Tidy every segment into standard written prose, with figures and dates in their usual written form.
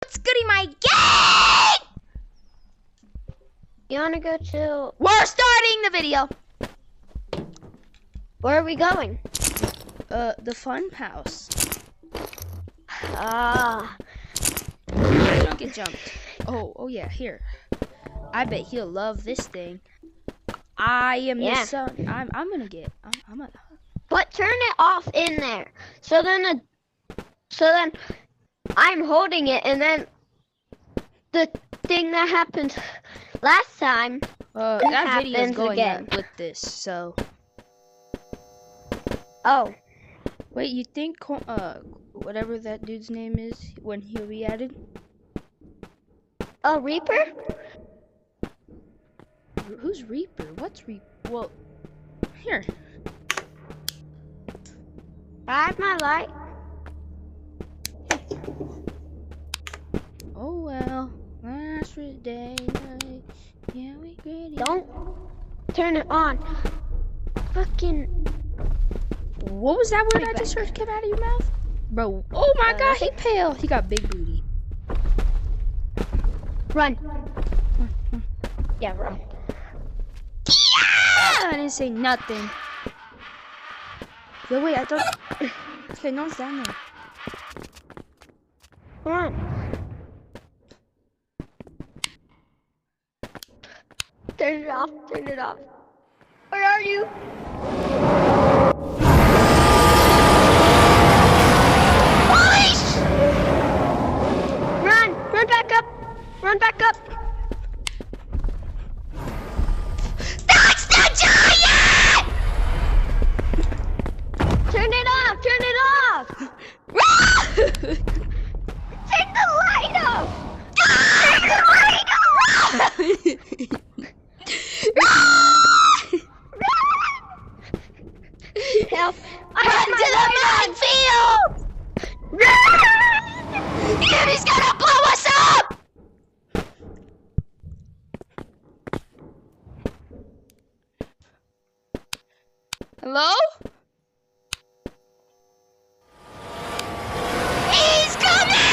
what's goody, my gang? You wanna go to? We're starting the video. Where are we going? The fun house. Don't get jumped. Oh yeah, here. I bet he'll love this thing. I am the son. I'm gonna get. I'm gonna. But turn it off in there. So then I'm holding it, and then the thing that happened last time. That video's going again. up with this, so. Oh. Wait, you think whatever that dude's name is, when he'll be added? Oh, Reaper? Who's Reaper? What's Reaper? Well, here. I have my light. Oh well, last day night. Yeah, we gritty. Don't turn it on. Fucking. What was that word I just heard come out of your mouth? Bro, oh my god, he pale. He got big booty. Run. Yeah, run. Yeah! I didn't say nothing. Yo, wait, I thought... Okay, no one's down there. Come on. Turn it off. Turn it off. Where are you? Police! Run! Run back up! Run back up! That's the giant! Turn it off! Turn it off! Turn the light off! Turn the light off! Help! Run to the minefield! Run! He's gonna blow us up! Hello? He's coming!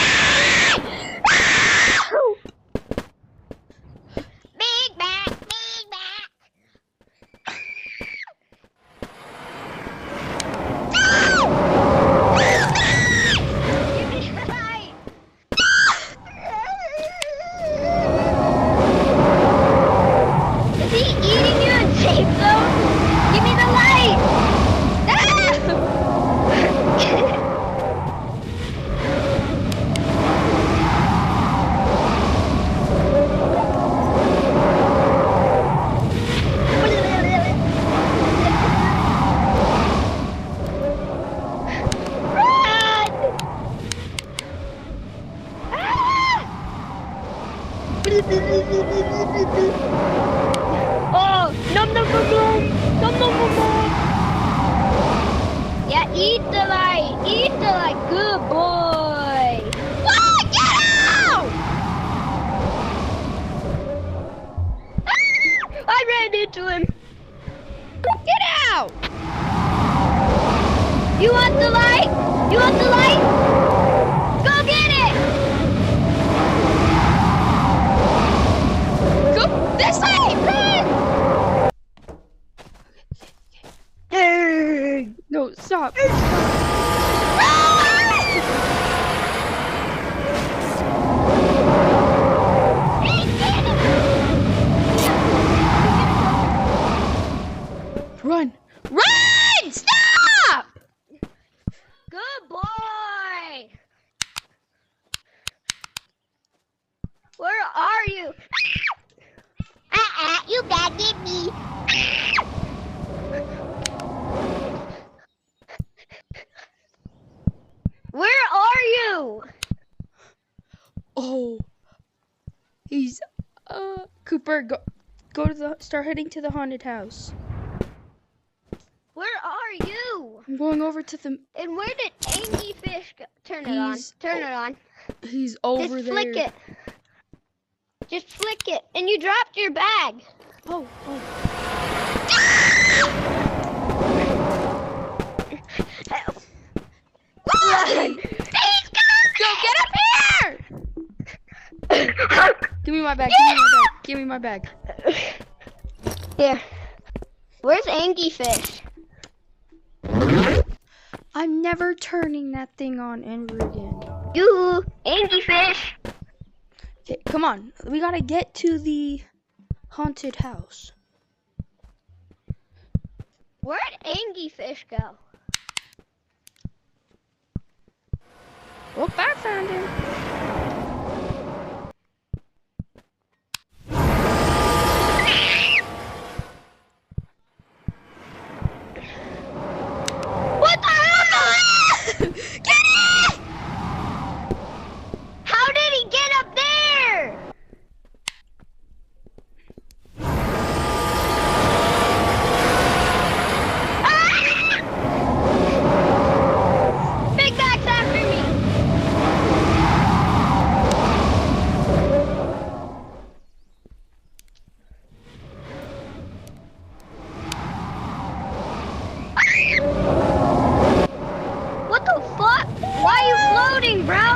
Big back, big back. Give me the light. Is he eating you in safe zone? Give me the light. Oh, nom nom nom nom, nom nom nom nom. Yeah, eat the light, good boy. What? Get out! I ran into him. Get out! You want the light? You want the light? Go get it! Go this way! Run! Hey! No, stop. Run! Run! Stop! Good boy! Where are you? You gotta get me. Where are you? Oh, he's Cooper. Go to start heading to the haunted house. Where are you? I'm going over to the. And where did Angry Fish go? Turn it on. Turn it on. He's over Just there. flick it. Just flick it. And you dropped your bag. Oh. Run! He's coming! Go get up here! Give me my bag. Give me my bag. Here. Where's Angie Fish? I'm never turning that thing on ever again. You, Angie Fish. Okay, come on. We gotta get to the haunted house. Where'd Angie Fish go? Oh, I found him. What the hell? Get it! How did he get up there? Ah! Big Mac's after me. What the fuck? Why are you floating, bro?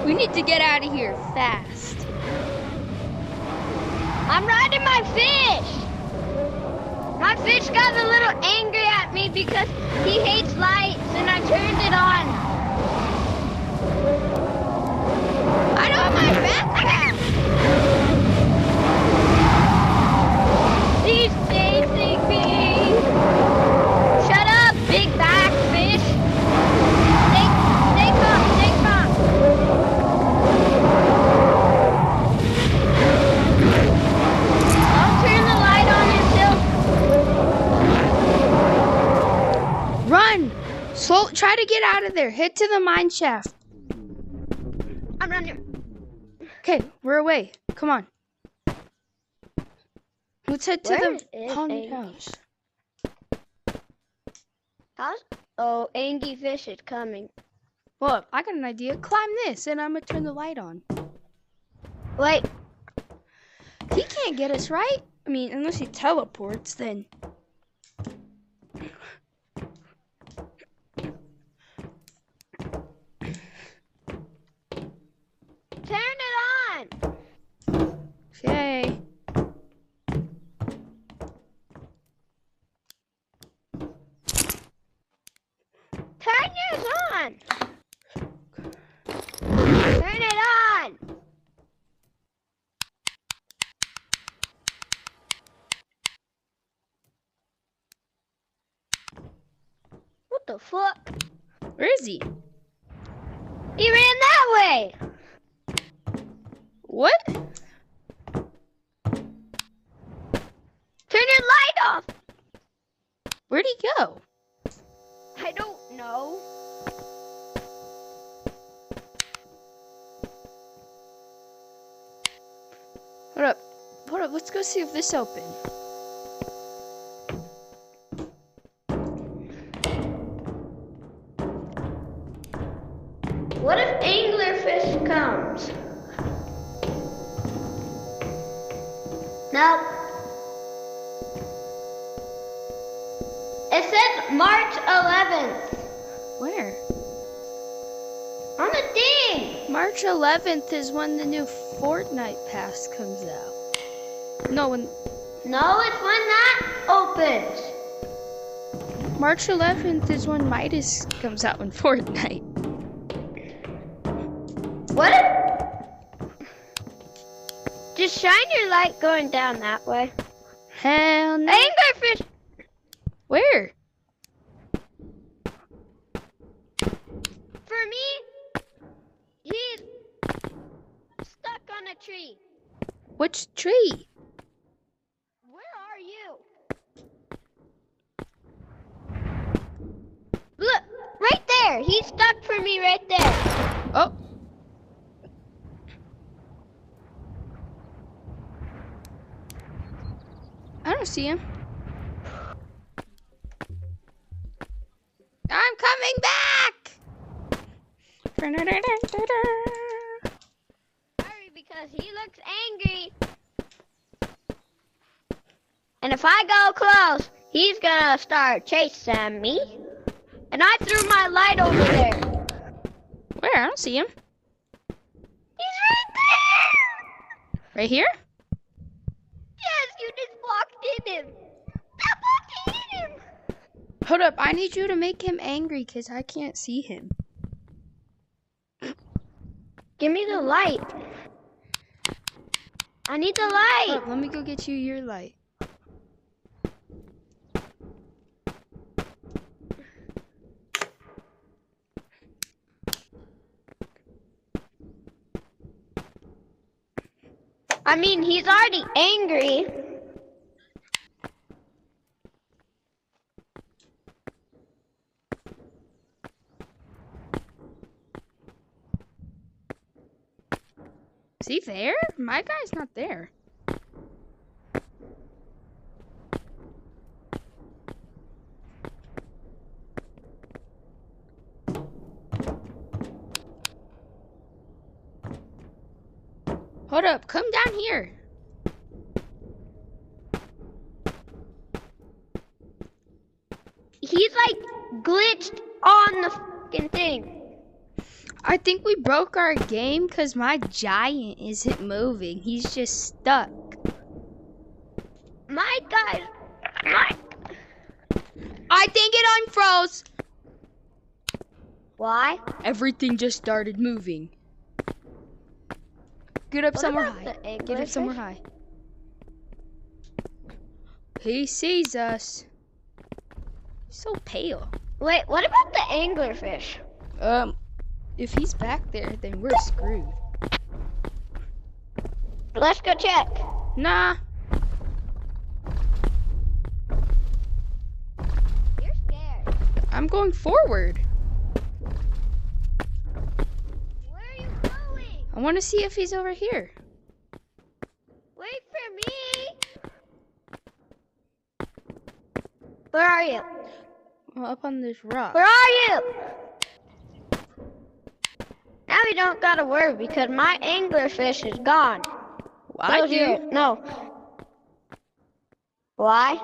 We need to get out of here fast. I'm riding my fish. My fish got a little angry at me because he hates lights and I turned it on. I don't have my backpack. He's chasing me. Shut up, big back fish. Stay calm, stay calm. Don't turn the light on until... Run! Slow. Try to get out of there. Head to the mine shaft. I'm running. Okay, we're away. Come on. Let's head to Where the is haunted Angie? house. Oh, Angie Fish is coming. Well, I got an idea. Climb this, and I'm gonna turn the light on. Wait. He can't get us, right? I mean, unless he teleports, then. Turn it on. Okay. Turn yours on. Turn it on. What the fuck? Where is he? He ran that way. What? Turn your light off. Where'd he go? I don't know. Hold up. Hold up. Let's go see if this open. What if anglerfish comes? Nope. It says March 11th Where? on the thing. March 11th is when the new Fortnite pass comes out. No, when No, it's when that opens. March 11th is when Midas comes out in Fortnite. What if... Just shine your light going down that way. Hell no. Anglerfish! Where? For me, he's stuck on a tree. Which tree? Where are you? Look, right there. He's stuck for me right there. Oh. I don't see him. I'm coming back! Hurry, because he looks angry. And if I go close, he's gonna start chasing me. And I threw my light over there. Where? I don't see him. He's right there! Right here? Yes, you just walked in him. Stop walking in him! Hold up, I need you to make him angry because I can't see him. Give me the light. I need the light. Hold up, let me go get you your light. I mean, he's already angry. Is he there? My guy's not there. Hold up, come down here. He's like glitched on the fucking thing. I think we broke our game because my giant isn't moving. He's just stuck. My guy. I think it unfroze. Why? Everything just started moving. Get up What somewhere about high. the Get up somewhere anglerfish? high. He sees us. He's so pale. Wait, what about the anglerfish? If he's back there, then we're screwed. Let's go check. Nah. You're scared. I'm going forward. Where are you going? I want to see if he's over here. Wait for me. Where are you? Well, up on this rock. Where are you? Now we don't gotta worry because my anglerfish is gone. I Goes here. do. No. Why?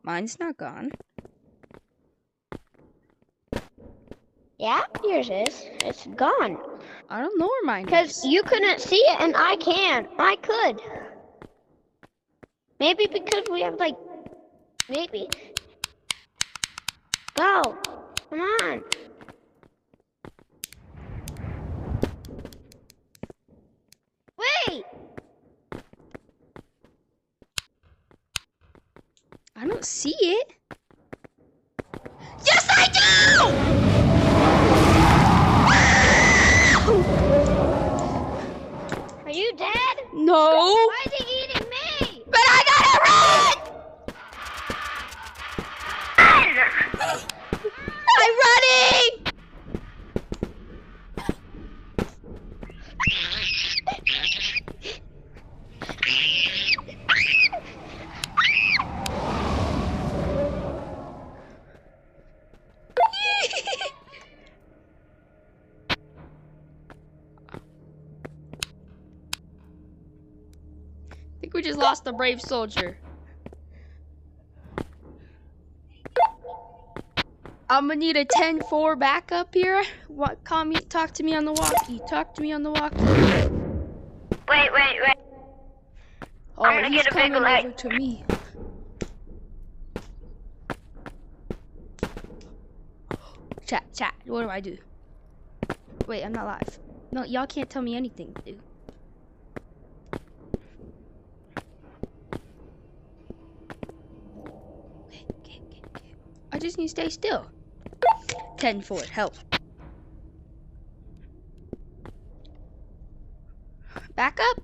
Mine's not gone. Yeah, yours is. It's gone. I don't know where mine Because is. you couldn't see it and I can. I could. Maybe because we have like, maybe. Go. Come on. Wait. I don't see it. Yes, I do! Are you dead? No. Why is he eating me? But I gotta run! I'm running! I think we just lost a brave soldier. I'm gonna need a 10-4 backup here. What? Call me. Talk to me on the walkie. Talk to me on the walkie. Wait. Oh, I'm gonna he's get a big coming light. over to me. Chat. What do I do? Wait, I'm not live. No, y'all can't tell me anything, dude. Okay. I just need to stay still. 10-4, help. Back up.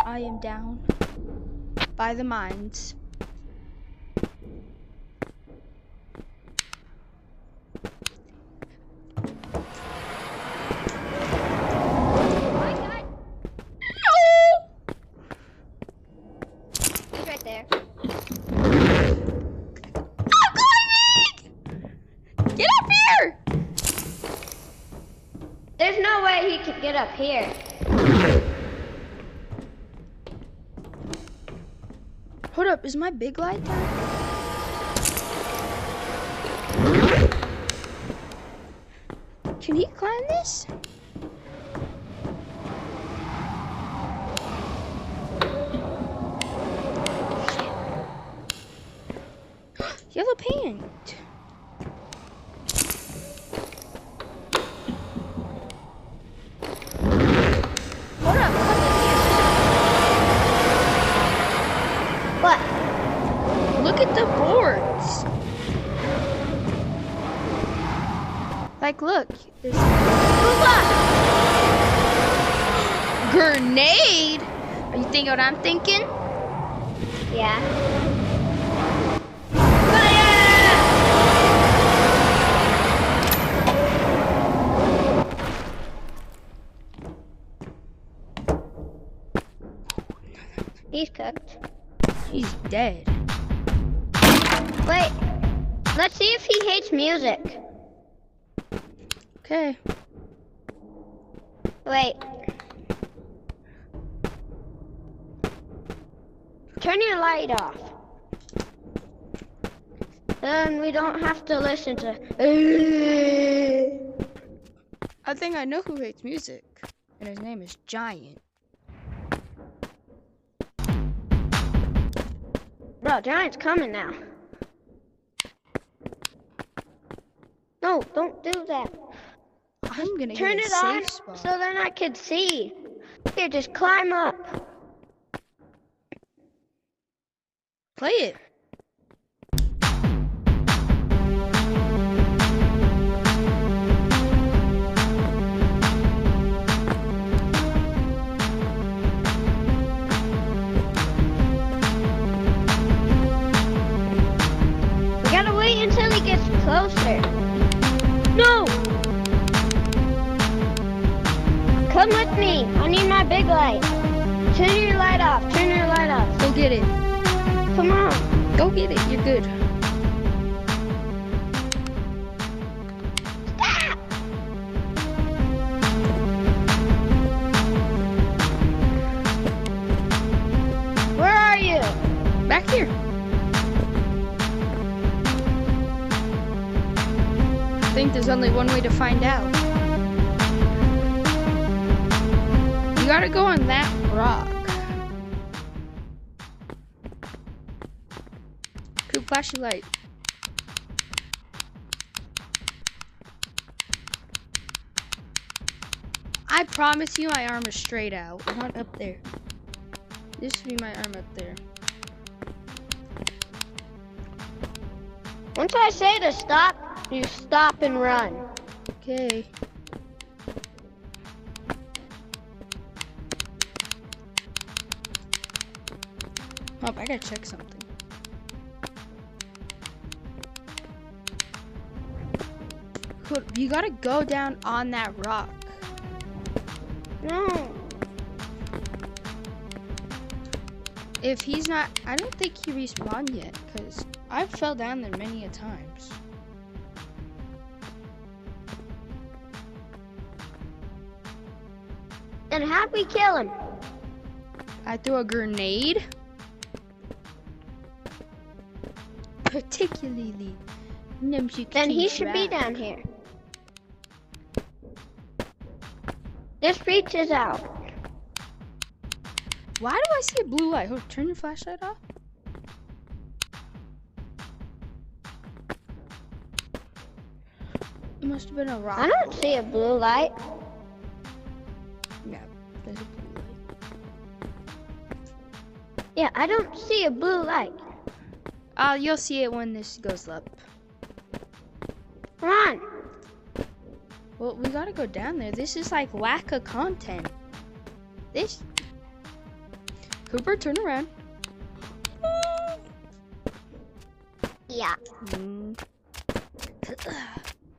I am down by the mines. Oh my God. No! He's right there. I'm going! Get up here! There's no way he could get up here. Hold up, is my big light down? Can he climb this? Yellow paint. Hold up, come here. What? Look at the boards. Like, look. There's grenade. Are you thinking what I'm thinking? Yeah. He's cooked. He's dead. Wait. Let's see if he hates music. Okay. Wait. Turn your light off. Then we don't have to listen to. I think I know who hates music, and his name is Giant. Bro, Giant's coming now. No, don't do that. I'm gonna Turn get a it on safe spot. so then I can see. Here, just climb up. Play it. We gotta wait until he gets closer. No! Come with me. I need my big light. Turn your light off. Turn your light off. Go get it. Come on. Go get it. You're good. Stop! Where are you? Back here. I think there's only one way to find out. You gotta go on that rock. Coop, flash your light. I promise you my arm is straight out, not up there. This should be my arm up there. Once I say to stop, you stop and run. Okay. Oh, I gotta check something. You gotta go down on that rock. No. If he's not, I don't think he respawned yet, because I fell down there many a times. Then how'd we kill him? I threw a grenade. Particularly. Then he should be down here. This reaches out. Why do I see a blue light? Oh, turn your flashlight off. It must have been a rock. I don't see a blue light. Yeah, there's a blue light. Yeah, I don't see a blue light. You'll see it when this goes up. Come on. Well, we gotta go down there. This is like lack of content. This. Cooper, turn around. Yeah.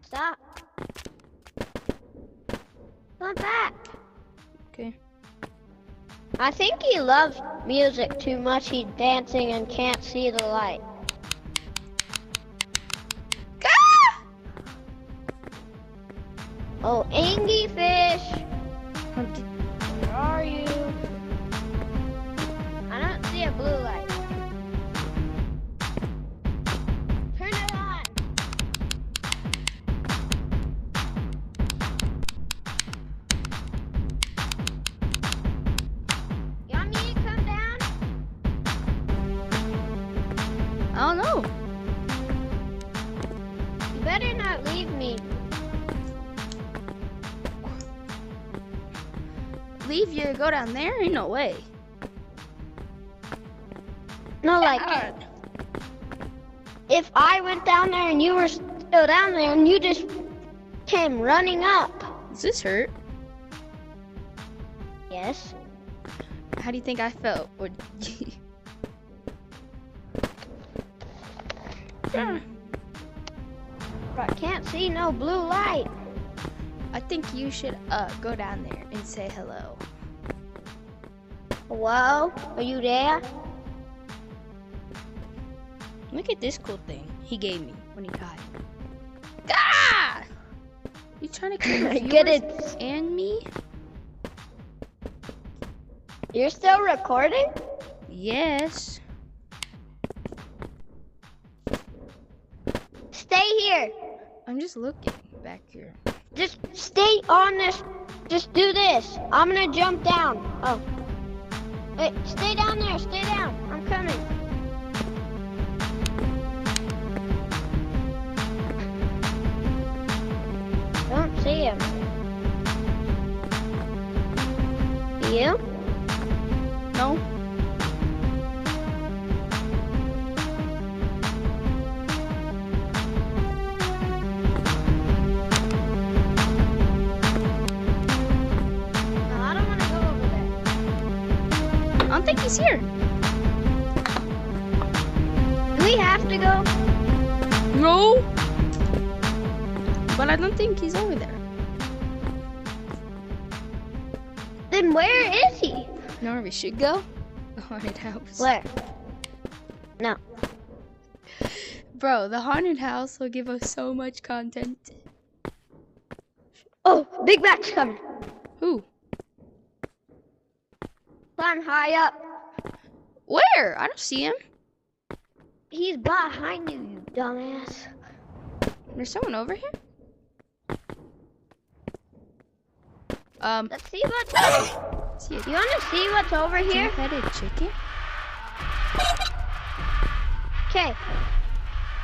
Stop. Come back. Okay. I think he loves music too much. He's dancing and can't see the light. Oh, angry fish. Where are you? I don't see a blue light. Turn it on. go. You better not leave me. Leave you to go down there? Ain't no way. No, like, God. if I went down there and you were still down there and you just came running up. Does this hurt? Yes. How do you think I felt? I can't see no blue light. I think you should go down there and say hello. Hello? Are you there? Look at this cool thing he gave me when he died. Ah! You trying to kill the Get viewers it. and me? You're still recording? Yes. Stay here. I'm just looking back here. Just stay on this. Just do this. I'm gonna jump down. Oh. Wait, stay down there. Stay down. I'm coming. Don't see him. You? No? No, I don't want to go over there. I don't think he's here. Do we have to go? No. But I don't think he's over there. Then where is he? You know where we should go? The haunted house. Where? No. Bro, the haunted house will give us so much content. Oh, Big Mac's coming. Who? Climb high up. Where? I don't see him. He's behind you, you dumbass. There's someone over here? Let's see what's See You want to see what's over here? two-headed chicken? Okay.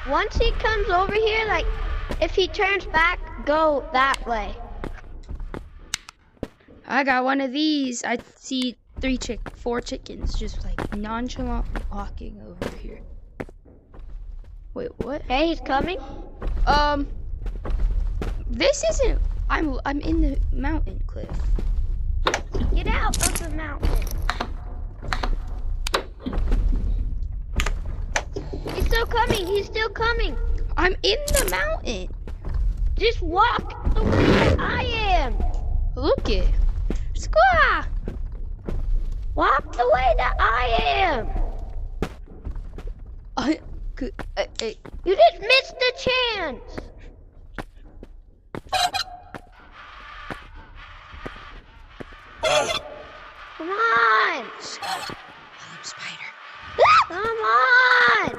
Once he comes over here, like, if he turns back, go that way. I got one of these. I see four chickens just like nonchalant walking over here. Wait, what? Okay, he's coming. This isn't. I'm in the mountain cliff. Get out of the mountain. He's still coming. He's still coming. I'm in the mountain. Just walk the way that I am. Look it. Squaw! Walk the way that I am. You just missed the chance. Come on. Spider. Come on.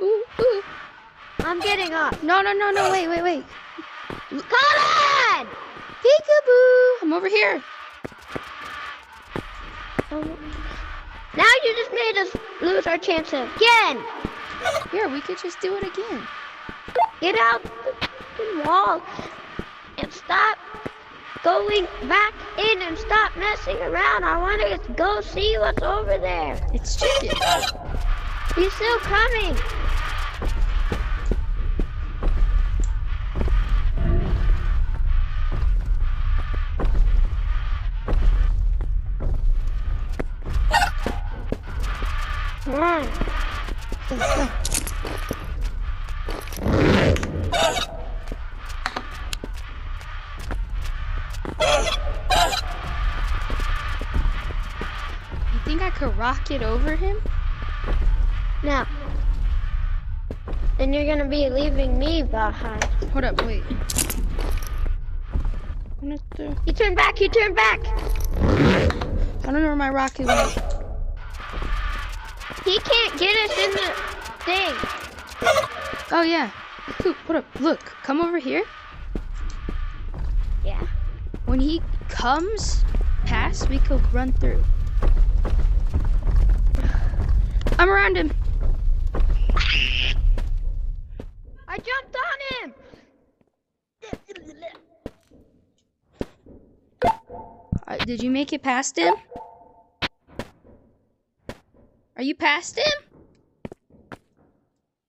Ooh, ooh. I'm getting up. No, wait. Come on. Peekaboo! I'm over here. Now you just made us lose our chance again. Here, we could just do it again. Get out the wall and stop going back in and stop messing around. I want to go see what's over there. It's chicken. He's still coming. Come on. Let's go. You think I could rocket over him? No. Then you're gonna be leaving me behind. Hold up, wait. What the? He turned back. He turned back. I don't know where my rocket went. He can't get us in the thing. Oh yeah. Coop, hold up. Look, come over here. Yeah. When he comes past, we could run through. I'm around him. Did you make it past him? Are you past him?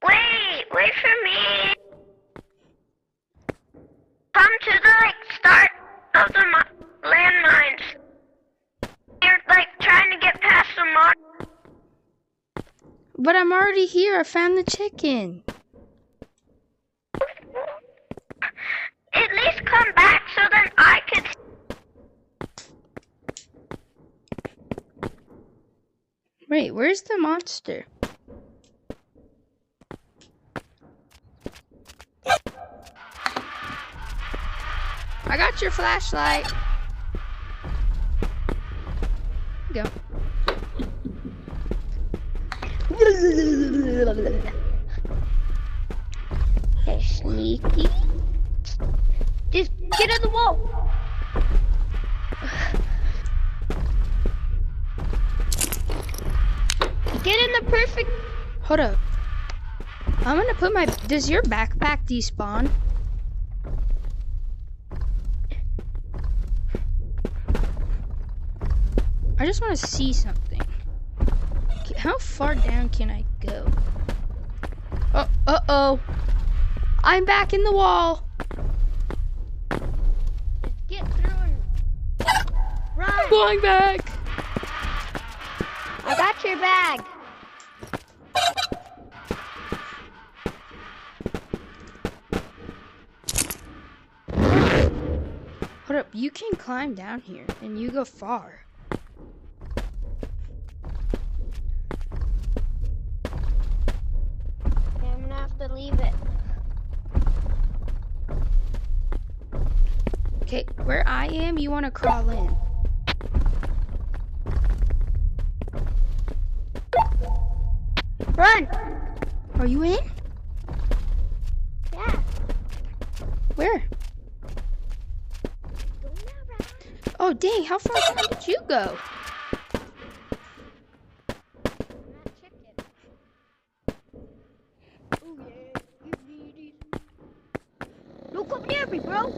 Wait for me. Come to the start of the landmines. You're trying to get past the mark. But I'm already here. I found the chicken. At least come back so then I can. Wait, where's the monster? I got your flashlight. Go. Hey, sneaky. Just get on the wall. Get in the perfect. Hold up. I'm gonna put my. Does your backpack despawn? I just want to see something. Okay, how far down can I go? Oh, uh-oh. I'm back in the wall. Just get through and run. I'm going back. I got your bag. Hold up, you can climb down here and you go far. I'm gonna have to leave it. Okay, where I am, you want to crawl in. Run! Are you in? Yeah. Where? Oh, dang, how far down did you go? Don't come near me, bro.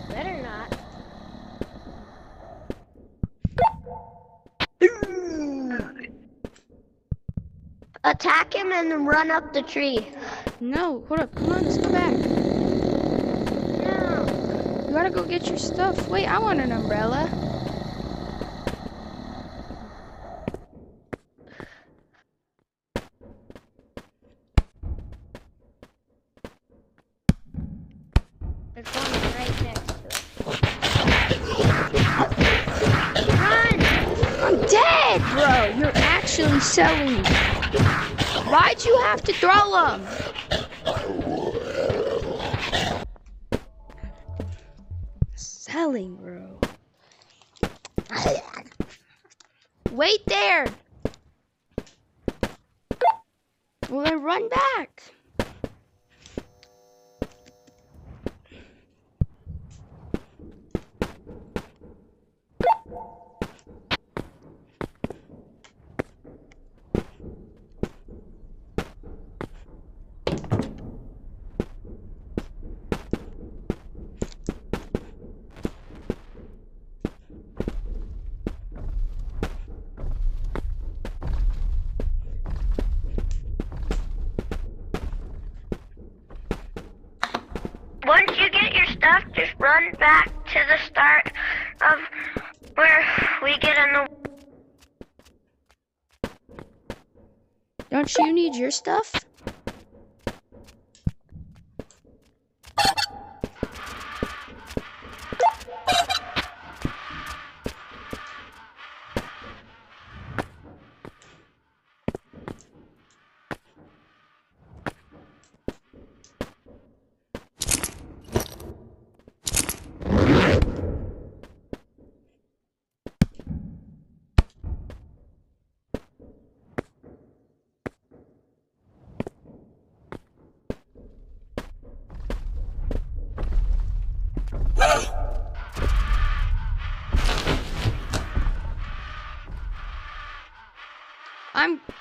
Better not. Attack him and then run up the tree. No, hold up, come on, let's go back. No. You gotta go get your stuff. Wait, I want an umbrella. There's one right next to it. Run! I'm dead, bro. You're actually selling me. Why'd you have to throw them? Selling, bro. Wait there. Well, then run back. Once you get your stuff, just run back to the start of where we get in the... Don't you need your stuff?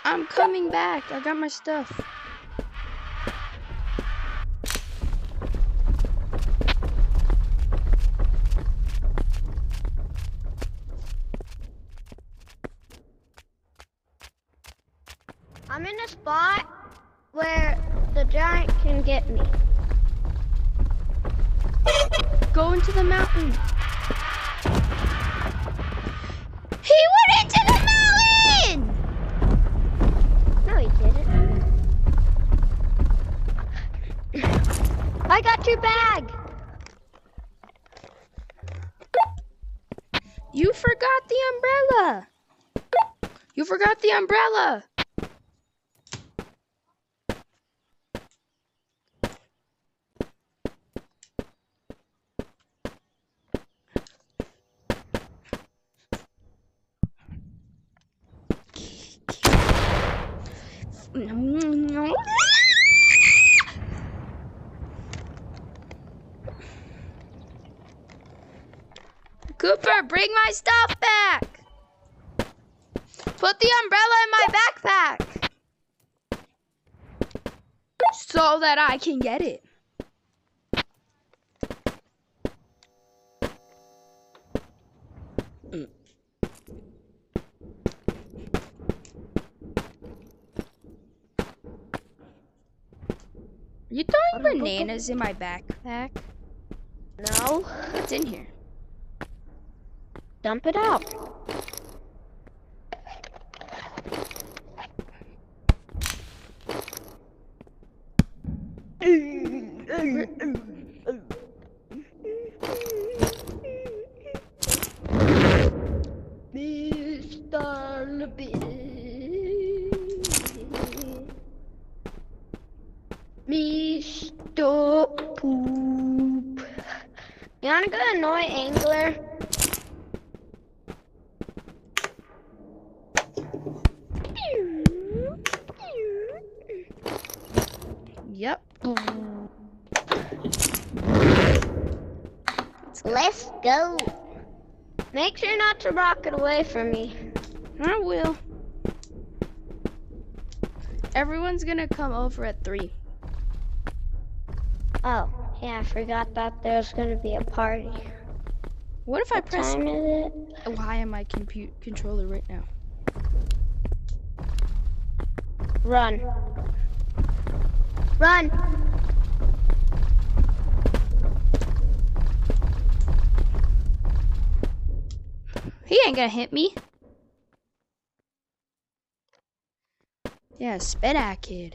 I'm coming back. I got my stuff. I'm in a spot where the giant can get me. Go into the mountain. He went into the mountain! No, he didn't. I got your bag. You forgot the umbrella. You forgot the umbrella. Cooper, bring my stuff back. Put the umbrella in my backpack so that I can get it. You throwing bananas in my backpack? No. What's in here? Dump it out. Mr. Poop. You wanna go annoy Angler? Yep. Let's go. Make sure not to rock it away from me. I will. Everyone's gonna come over at 3. Oh, yeah, I forgot that there's gonna be a party. What if I press? What time is it? Why am I controller right now? Run. Run. He ain't gonna hit me. Yeah, spit at kid.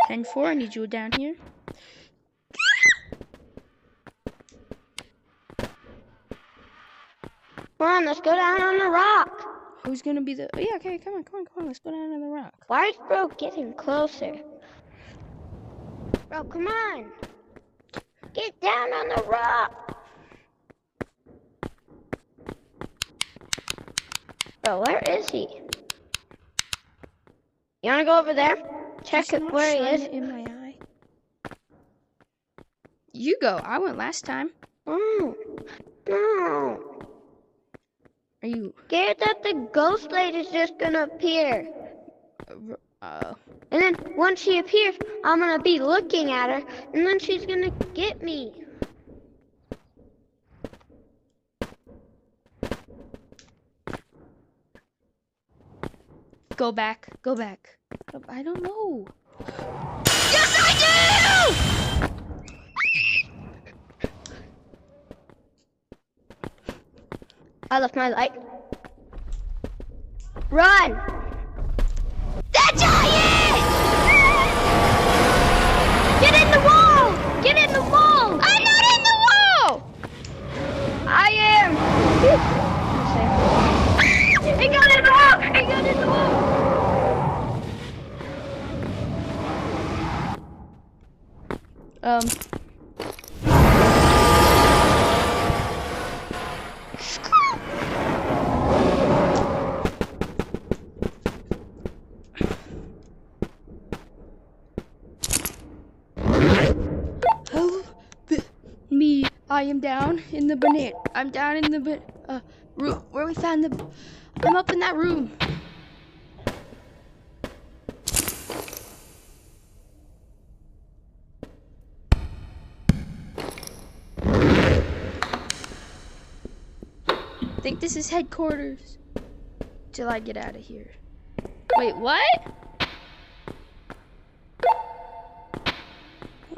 And 4, I need you down here. Come on, let's go down on the rock. Who's gonna be the? Oh, yeah, okay, come on, let's go down on the rock. Why is bro getting closer? Bro, come on. Get down on the rock. Bro, where is he? You wanna go over there? Check it where he is. In my eye. You go. I went last time. Oh, no. Are you scared that the ghost lady's just gonna appear? And then once she appears, I'm gonna be looking at her, and then she's gonna get me. Go back. Go back. I don't know. Yes, I do! I left my light. Run! The giant! Get in the wall! Get in the wall! I'm not in the wall! I am! He got in the wall! He got in the wall! I am down in the banana. I'm down in the room where we found the. I'm up in that room. think this is headquarters. Till I get out of here. Wait, what?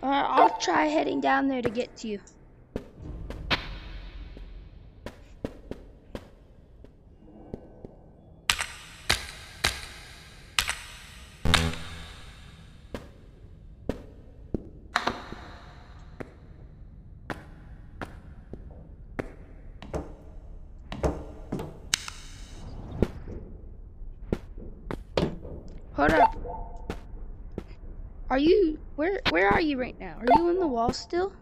I'll try heading down there to get to you. Hold up. Are you, where are you right now? Are you on the wall still?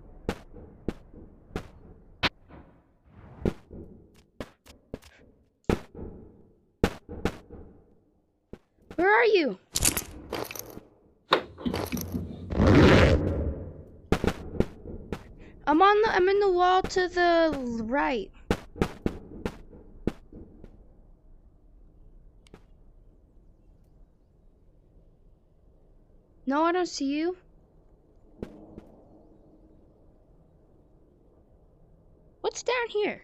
Where are you? I'm in the wall to the right. No, I don't see you. What's down here?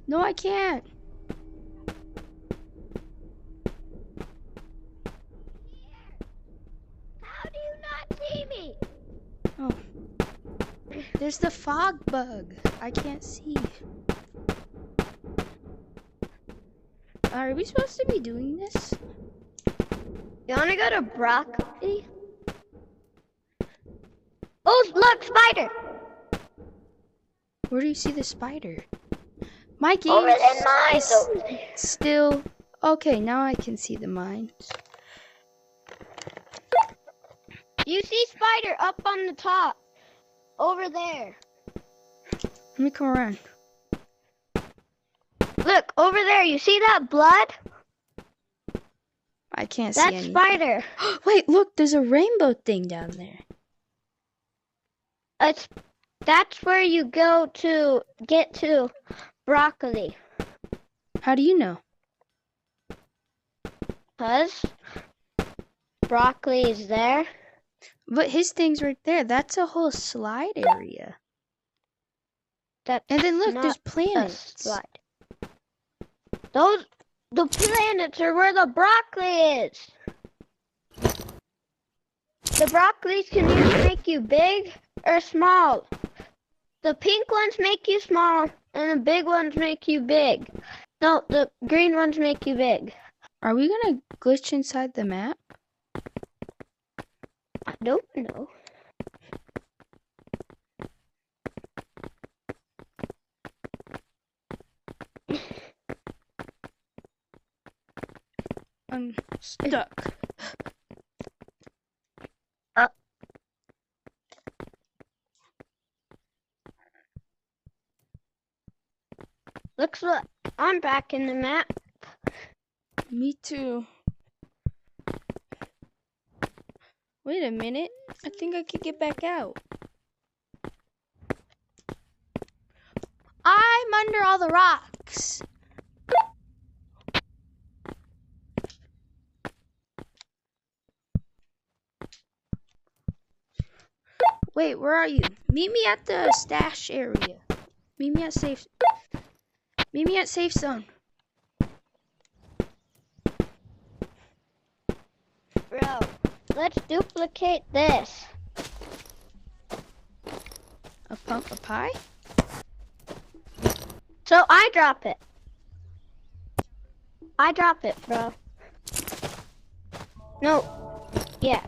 No, I can't. How do you not see me? Oh. There's the fog bug. I can't see. Are we supposed to be doing this? You wanna go to broccoli? Oh, look, spider! Where do you see the spider? My game Over the mines is over there. still... Okay, now I can see the mines. You see spider up on the top. Over there. Let me come around. Look, over there, you see that blood? I can't see That's anything. spider. Wait, look, there's a rainbow thing down there. That's where you go to get to broccoli. How do you know? 'Cause broccoli is there. But his thing's right there. That's a whole slide area. That's And then look, not there's a planets. slide. The planets are where the broccoli is. The broccolis can either make you big or small. The pink ones make you small, and the big ones make you big. No, the green ones make you big. Are we gonna glitch inside the map? I don't know. I'm stuck. Looks like I'm back in the map. Me too. Wait a minute. I think I could get back out. I'm under all the rocks. Wait, where are you? Meet me at the stash area. Meet me at safe zone. Bro, let's duplicate this. A pie? So I drop it. I drop it, bro. No. Yeah.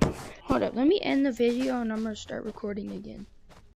Hold up, let me end the video and I'm gonna start recording again.